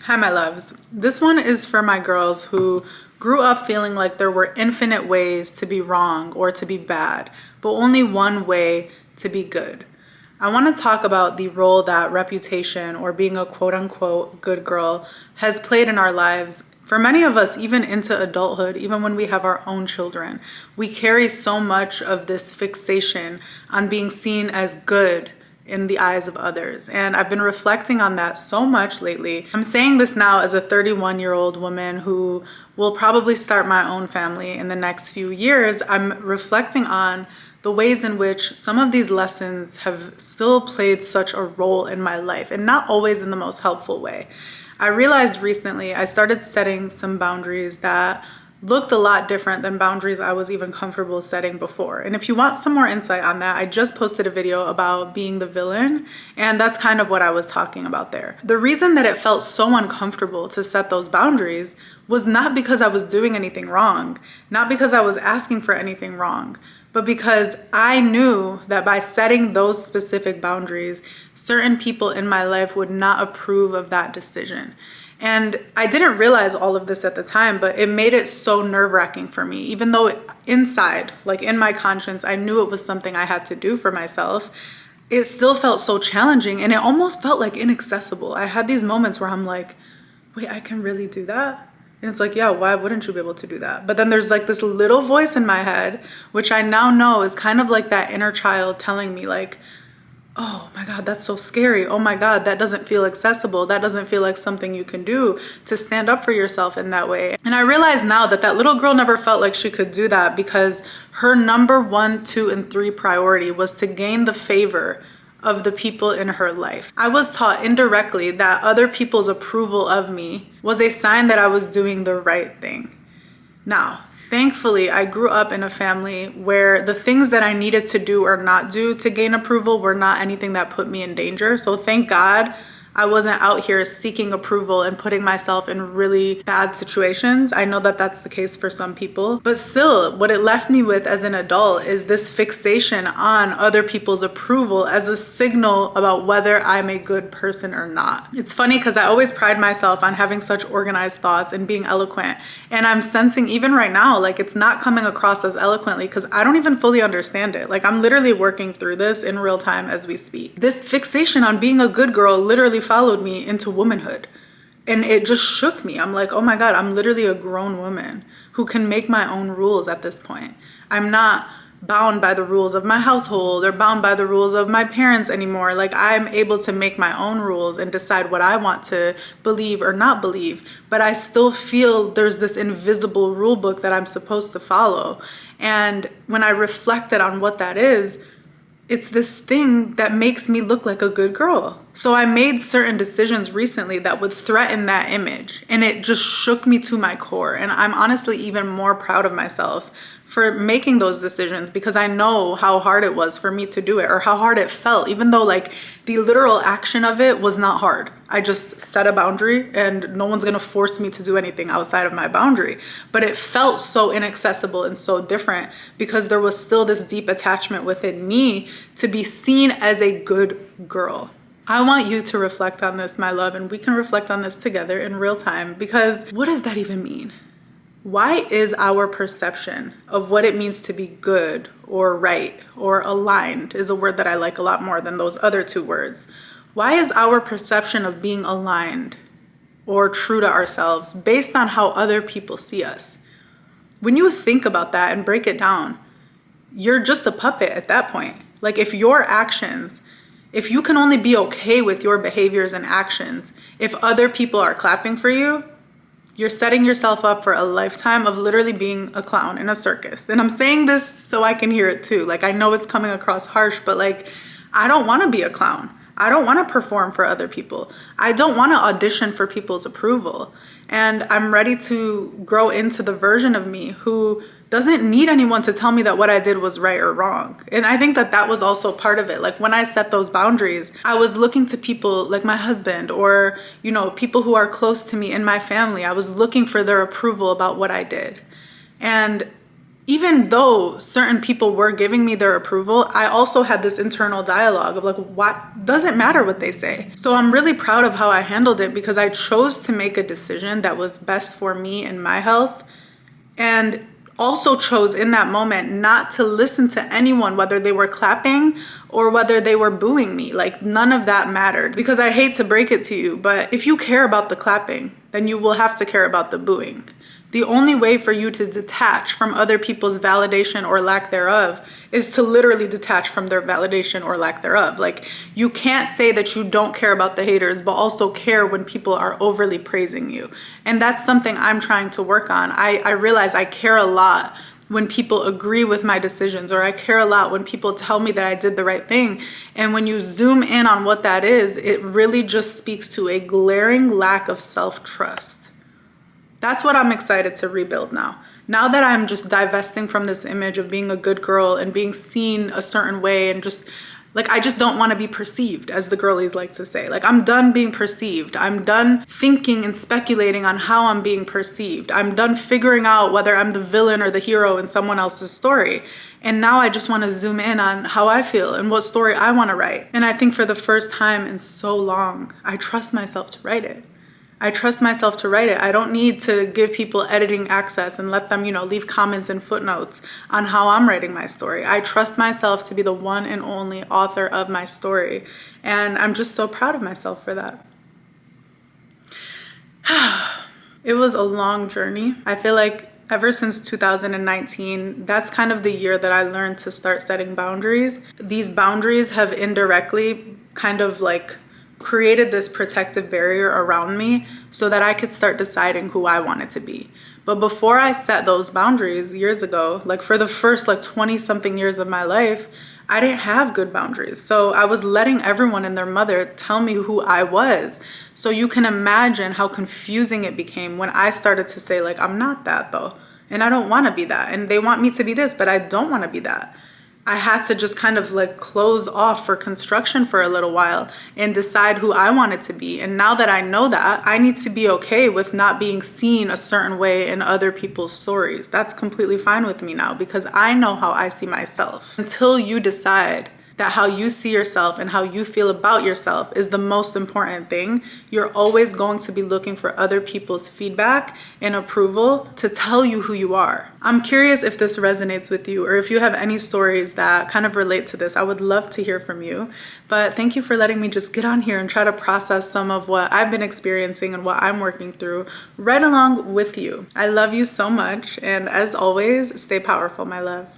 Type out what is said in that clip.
Hi, my loves. This one is for my girls who grew up feeling like there were infinite ways to be wrong or to be bad, but only one way to be good. I want to talk about the role that reputation or being a quote unquote good girl has played in our lives. For many of us, even into adulthood, even when we have our own children, we carry so much of this fixation on being seen as good in the eyes of others. And I've been reflecting on that so much lately. I'm saying this now as a 31-year-old woman who will probably start my own family in the next few years. I'm reflecting on the ways in which some of these lessons have still played such a role in my life, and not always in the most helpful way. I realized recently I started setting some boundaries that looked a lot different than boundaries I was even comfortable setting before. And if you want some more insight on that, I just posted a video about being the villain, and that's kind of what I was talking about there. The reason that it felt so uncomfortable to set those boundaries was not because I was doing anything wrong, not because I was asking for anything wrong, but because I knew that by setting those specific boundaries, certain people in my life would not approve of that decision. And I didn't realize all of this at the time, but it made it so nerve-wracking for me. Even though inside, like in my conscience, I knew it was something I had to do for myself, it still felt so challenging, and it almost felt like inaccessible. I had these moments where I'm like, wait, I can really do that? And it's like, yeah, why wouldn't you be able to do that? But then there's like this little voice in my head, which I now know is kind of like that inner child telling me like, oh my God, that's so scary. Oh my God, that doesn't feel accessible. That doesn't feel like something you can do to stand up for yourself in that way. And I realize now that that little girl never felt like she could do that because her number 1, 2, and 3 priority was to gain the favor of the people in her life. I was taught indirectly that other people's approval of me was a sign that I was doing the right thing. Now, thankfully, I grew up in a family where the things that I needed to do or not do to gain approval were not anything that put me in danger. So thank God I wasn't out here seeking approval and putting myself in really bad situations. I know that that's the case for some people, but still what it left me with as an adult is this fixation on other people's approval as a signal about whether I'm a good person or not. It's funny because I always pride myself on having such organized thoughts and being eloquent. And I'm sensing even right now, like it's not coming across as eloquently because I don't even fully understand it. Like I'm literally working through this in real time as we speak. This fixation on being a good girl literally followed me into womanhood, and it just shook me. I'm like, oh my God, I'm literally a grown woman who can make my own rules at this point. I'm not bound by the rules of my household or bound by the rules of my parents anymore. Like I'm able to make my own rules and decide what I want to believe or not believe, but I still feel there's this invisible rule book that I'm supposed to follow. And when I reflected on what that is, it's this thing that makes me look like a good girl. So I made certain decisions recently that would threaten that image, and it just shook me to my core. And I'm honestly even more proud of myself for making those decisions because I know how hard it was for me to do it, or how hard it felt, even though like the literal action of it was not hard. I just set a boundary and no one's gonna force me to do anything outside of my boundary. But it felt so inaccessible and so different because there was still this deep attachment within me to be seen as a good girl. I want you to reflect on this, my love, and we can reflect on this together in real time, because what does that even mean? Why is our perception of what it means to be good or right or aligned, is a word that I like a lot more than those other 2 words. Why is our perception of being aligned or true to ourselves based on how other people see us? When you think about that and break it down, you're just a puppet at that point. Like if your actions, if you can only be okay with your behaviors and actions, if other people are clapping for you, you're setting yourself up for a lifetime of literally being a clown in a circus. And I'm saying this so I can hear it too. Like I know it's coming across harsh, but like I don't want to be a clown. I don't want to perform for other people. I don't want to audition for people's approval. And I'm ready to grow into the version of me who doesn't need anyone to tell me that what I did was right or wrong. And I think that that was also part of it. Like when I set those boundaries, I was looking to people like my husband or, you know, people who are close to me in my family. I was looking for their approval about what I did. And even though certain people were giving me their approval, I also had this internal dialogue of like, what doesn't matter what they say. So I'm really proud of how I handled it, because I chose to make a decision that was best for me and my health, and also chose in that moment not to listen to anyone, whether they were clapping or whether they were booing me. Like, none of that mattered, because I hate to break it to you, but if you care about the clapping, then you will have to care about the booing. The only way for you to detach from other people's validation or lack thereof is to literally detach from their validation or lack thereof. Like, you can't say that you don't care about the haters, but also care when people are overly praising you. And that's something I'm trying to work on. I realize I care a lot when people agree with my decisions, or I care a lot when people tell me that I did the right thing. And when you zoom in on what that is, it really just speaks to a glaring lack of self-trust. That's what I'm excited to rebuild now. Now that I'm just divesting from this image of being a good girl and being seen a certain way, and just like, I just don't want to be perceived, as the girlies like to say. Like, I'm done being perceived. I'm done thinking and speculating on how I'm being perceived. I'm done figuring out whether I'm the villain or the hero in someone else's story. And now I just want to zoom in on how I feel and what story I want to write. And I think for the first time in so long, I trust myself to write it. I trust myself to write it. I don't need to give people editing access and let them, leave comments and footnotes on how I'm writing my story. I trust myself to be the one and only author of my story. And I'm just so proud of myself for that. It was a long journey. I feel like ever since 2019, that's kind of the year that I learned to start setting boundaries. These boundaries have indirectly kind of like created this protective barrier around me so that I could start deciding who I wanted to be. But before I set those boundaries years ago, like for the first 20 something years of my life, I didn't have good boundaries. So I was letting everyone and their mother tell me who I was. So you can imagine how confusing it became when I started to say, like, I'm not that though. And I don't want to be that. And they want me to be this, but I don't want to be that. I had to just kind of like close off for construction for a little while and decide who I wanted to be. And now that I know that, I need to be okay with not being seen a certain way in other people's stories. That's completely fine with me now, because I know how I see myself. Until you decide that how you see yourself and how you feel about yourself is the most important thing, you're always going to be looking for other people's feedback and approval to tell you who you are. I'm curious if this resonates with you, or if you have any stories that kind of relate to this. I would love to hear from you. But thank you for letting me just get on here and try to process some of what I've been experiencing and what I'm working through right along with you. I love you so much. And as always, stay powerful, my love.